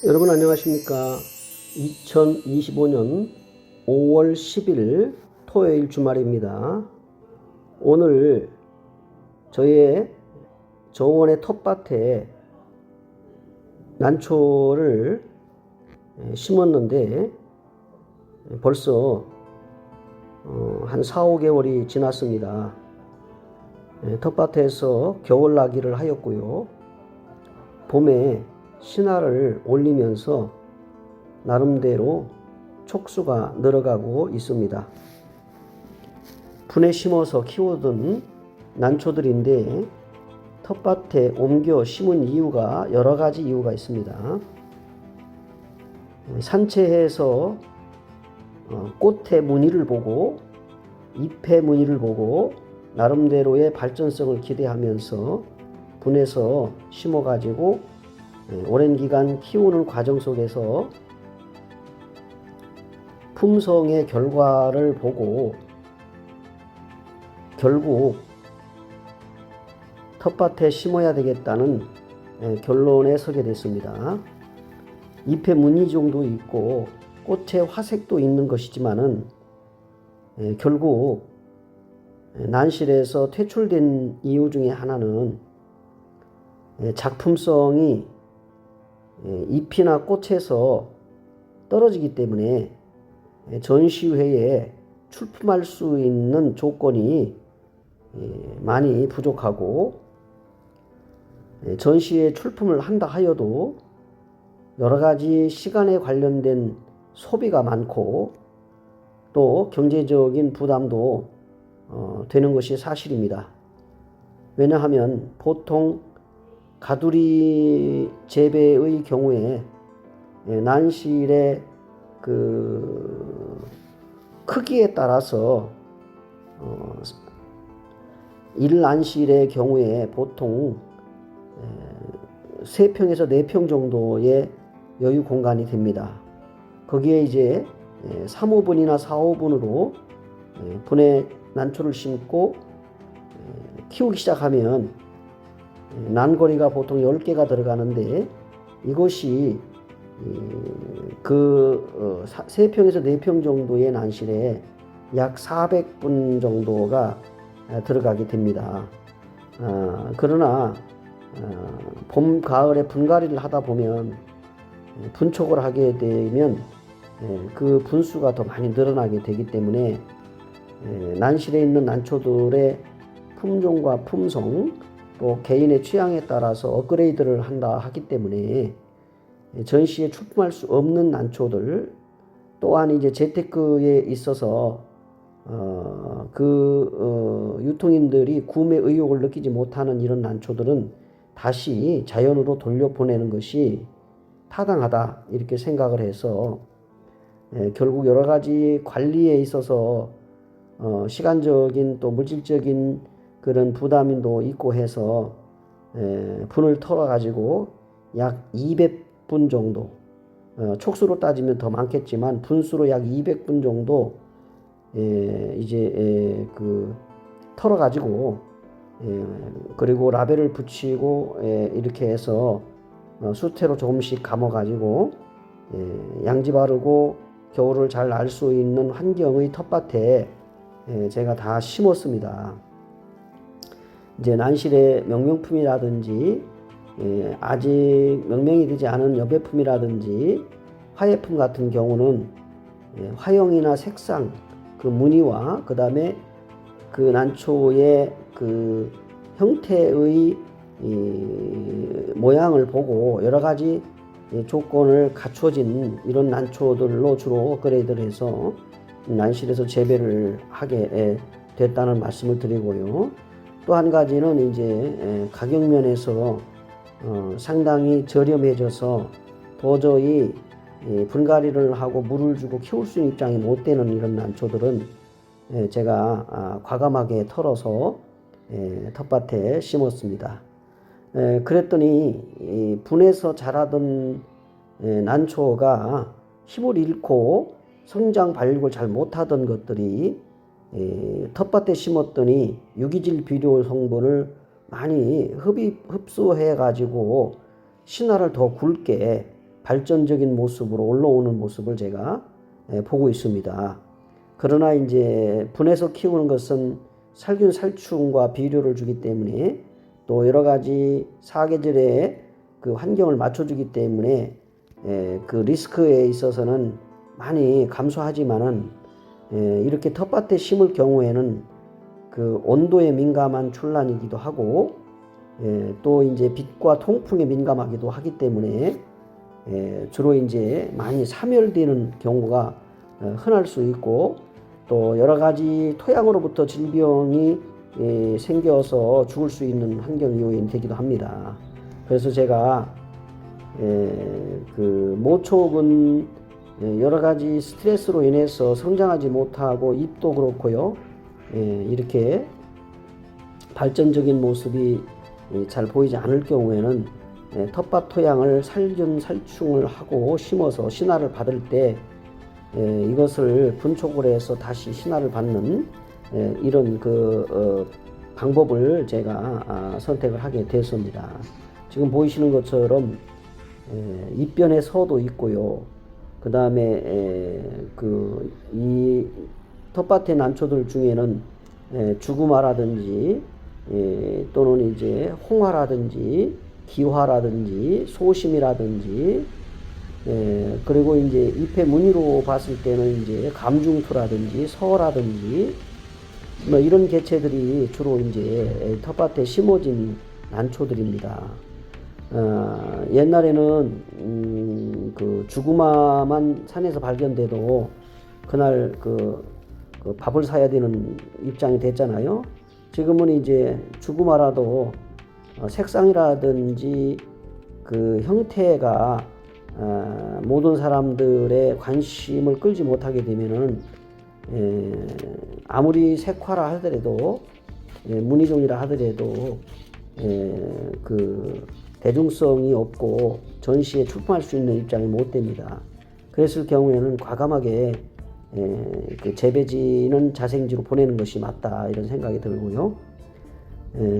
여러분 안녕하십니까. 2025년 5월 10일 토요일 주말입니다. 오늘 저의 정원의 텃밭에 난초를 심었는데 벌써 한 4, 5개월이 지났습니다. 텃밭에서 겨울나기를 하였고요. 봄에 신화를 올리면서 나름대로 촉수가 늘어가고 있습니다. 분에 심어서 키우던 난초들인데 텃밭에 옮겨 심은 이유가 여러 가지 이유가 있습니다. 산채해서 꽃의 무늬를 보고 잎의 무늬를 보고 나름대로의 발전성을 기대하면서 분해서 심어가지고 오랜 기간 키우는 과정 속에서 품성의 결과를 보고 결국 텃밭에 심어야 되겠다는 결론에 서게 됐습니다. 잎의 무늬 정도 있고 꽃의 화색도 있는 것이지만은 결국 난실에서 퇴출된 이유 중에 하나는 작품성이 잎이나 꽃에서 떨어지기 때문에 전시회에 출품할 수 있는 조건이 많이 부족하고 전시회 출품을 한다 하여도 여러 가지 시간에 관련된 소비가 많고 또 경제적인 부담도 되는 것이 사실입니다. 왜냐하면 보통 가두리 재배의 경우에 난실의 그 크기에 따라서 1난실의 경우에 보통 3평에서 4평 정도의 여유 공간이 됩니다. 거기에 이제 3호분이나 4호분으로 분해 난초를 심고 키우기 시작하면 난거리가 보통 10개가 들어가는데 이것이 그 3평에서 4평 정도의 난실에 약 400분 정도가 들어가게 됩니다. 그러나 봄, 가을에 분갈이를 하다 보면 분촉을 하게 되면 그 분수가 더 많이 늘어나게 되기 때문에 난실에 있는 난초들의 품종과 품성 또 개인의 취향에 따라서 업그레이드를 한다 하기 때문에 전시에 출품할 수 없는 난초들 또한 이제 재테크에 있어서 유통인들이 구매 의욕을 느끼지 못하는 이런 난초들은 다시 자연으로 돌려보내는 것이 타당하다 이렇게 생각을 해서 결국 여러 가지 관리에 있어서 시간적인 또 물질적인 그런 부담도 있고 해서 분을 털어 가지고 약 200분 정도 촉수로 따지면 더 많겠지만 분수로 약 200분 정도 이제 털어 가지고 그리고 라벨을 붙이고 이렇게 해서 수태로 조금씩 감아 가지고 양지 바르고 겨울을 잘 날 수 있는 환경의 텃밭에 제가 다 심었습니다. 이제 난실의 명명품이라든지 아직 명명이 되지 않은 여배품이라든지 화예품 같은 경우는 화형이나 색상, 그 무늬와 그 다음에 그 난초의 그 형태의 모양을 보고 여러 가지 조건을 갖춰진 이런 난초들로 주로 업그레이드를 해서 난실에서 재배를 하게 됐다는 말씀을 드리고요. 또 한 가지는 이제 가격 면에서 상당히 저렴해져서 도저히 분갈이를 하고 물을 주고 키울 수 있는 입장이 못 되는 이런 난초들은 제가 과감하게 털어서 텃밭에 심었습니다. 그랬더니 분해서 자라던 난초가 힘을 잃고 성장 발육을 잘 못하던 것들이 텃밭에 심었더니 유기질 비료 성분을 많이 흡수해 가지고 신화를 더 굵게 발전적인 모습으로 올라오는 모습을 제가 보고 있습니다. 그러나 이제 분해서 키우는 것은 살균 살충과 비료를 주기 때문에 또 여러 가지 사계절의 그 환경을 맞춰주기 때문에 그 리스크에 있어서는 많이 감소하지만은 이렇게 텃밭에 심을 경우에는 그 온도에 민감한 출란이기도 하고 또 이제 빛과 통풍에 민감하기도 하기 때문에 주로 이제 많이 사멸되는 경우가 흔할 수 있고 또 여러 가지 토양으로부터 질병이 생겨서 죽을 수 있는 환경 요인이 되기도 합니다. 그래서 제가 그 모촉은 여러 가지 스트레스로 인해서 성장하지 못하고 잎도 그렇고요. 이렇게 발전적인 모습이 잘 보이지 않을 경우에는 텃밭 토양을 살균 살충을 하고 심어서 신화를 받을 때 이것을 분촉을 해서 다시 신화를 받는 이런 그 방법을 제가 선택을 하게 됐습니다. 지금 보이시는 것처럼 잎변에 서도 있고요. 그 다음에 이 텃밭의 난초들 중에는 주구마라든지 또는 이제 홍화라든지 기화라든지 소심이라든지 그리고 이제 잎의 무늬로 봤을 때는 이제 감중투라든지 서라든지 뭐 이런 개체들이 주로 이제 텃밭에 심어진 난초들입니다. 옛날에는 그 주구마만 산에서 발견돼도 그날 그 밥을 사야 되는 입장이 됐잖아요. 지금은 이제 주구마라도 색상이라든지 그 형태가 모든 사람들의 관심을 끌지 못하게 되면은 아무리 색화라 하더라도 무늬종이라 하더라도 그 대중성이 없고 전시에 출품할 수 있는 입장이 못 됩니다. 그랬을 경우에는 과감하게 그 재배지는 자생지로 보내는 것이 맞다 이런 생각이 들고요.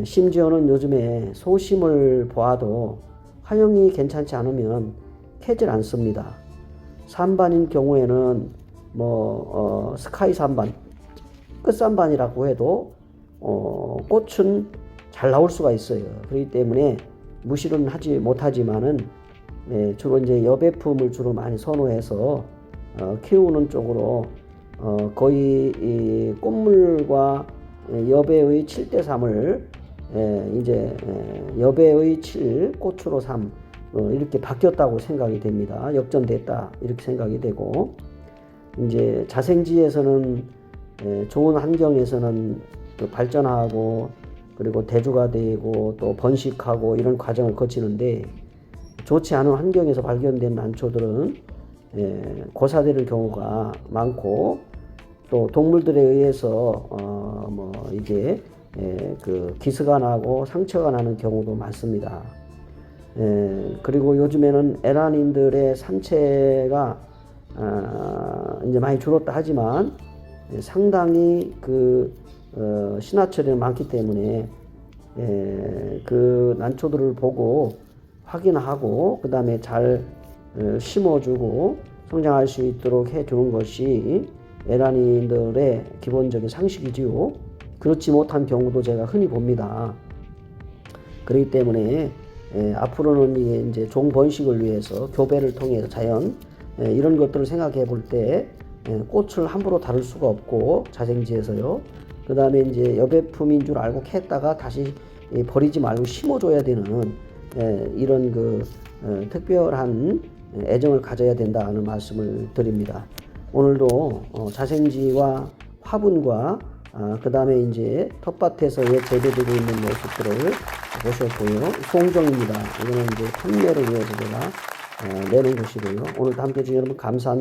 심지어는 요즘에 소심을 보아도 화형이 괜찮지 않으면 캐질 않습니다. 산반인 경우에는 스카이 산반, 끝산반이라고 해도 꽃은 잘 나올 수가 있어요. 그렇기 때문에 무시는 하지 못하지만은 주로 이제 여배품을 주로 많이 선호해서 키우는 쪽으로 거의 이 꽃물과 여배의 7대3을 이제 여배의 7, 꽃으로 3 이렇게 바뀌었다고 생각이 됩니다. 역전됐다 이렇게 생각이 되고 이제 자생지에서는 좋은 환경에서는 발전하고 그리고 대두가 되고 또 번식하고 이런 과정을 거치는데 좋지 않은 환경에서 발견된 난초들은 고사되는 경우가 많고 또 동물들에 의해서 이게 그 기스가 나고 상처가 나는 경우도 많습니다. 그리고 요즘에는 에란인들의 산채가 이제 많이 줄었다 하지만 상당히 그 신화철이 많기 때문에 그 난초들을 보고 확인하고 그 다음에 잘 심어주고 성장할 수 있도록 해주는 것이 에란인들의 기본적인 상식이지요. 그렇지 못한 경우도 제가 흔히 봅니다. 그렇기 때문에 앞으로는 이제 종 번식을 위해서 교배를 통해서 자연 이런 것들을 생각해 볼 때 꽃을 함부로 다룰 수가 없고 자생지에서요. 그 다음에 이제 여배품인 줄 알고 캤다가 다시 버리지 말고 심어줘야 되는 이런 그 특별한 애정을 가져야 된다는 말씀을 드립니다. 오늘도 자생지와 화분과 그 다음에 이제 텃밭에서 재배되고 있는 모습들을 보셨고요. 송정입니다. 이거는 이제 판매를 위해서 제가 내놓은 것이고요. 오늘도 함께 해주신 여러분 감사합니다.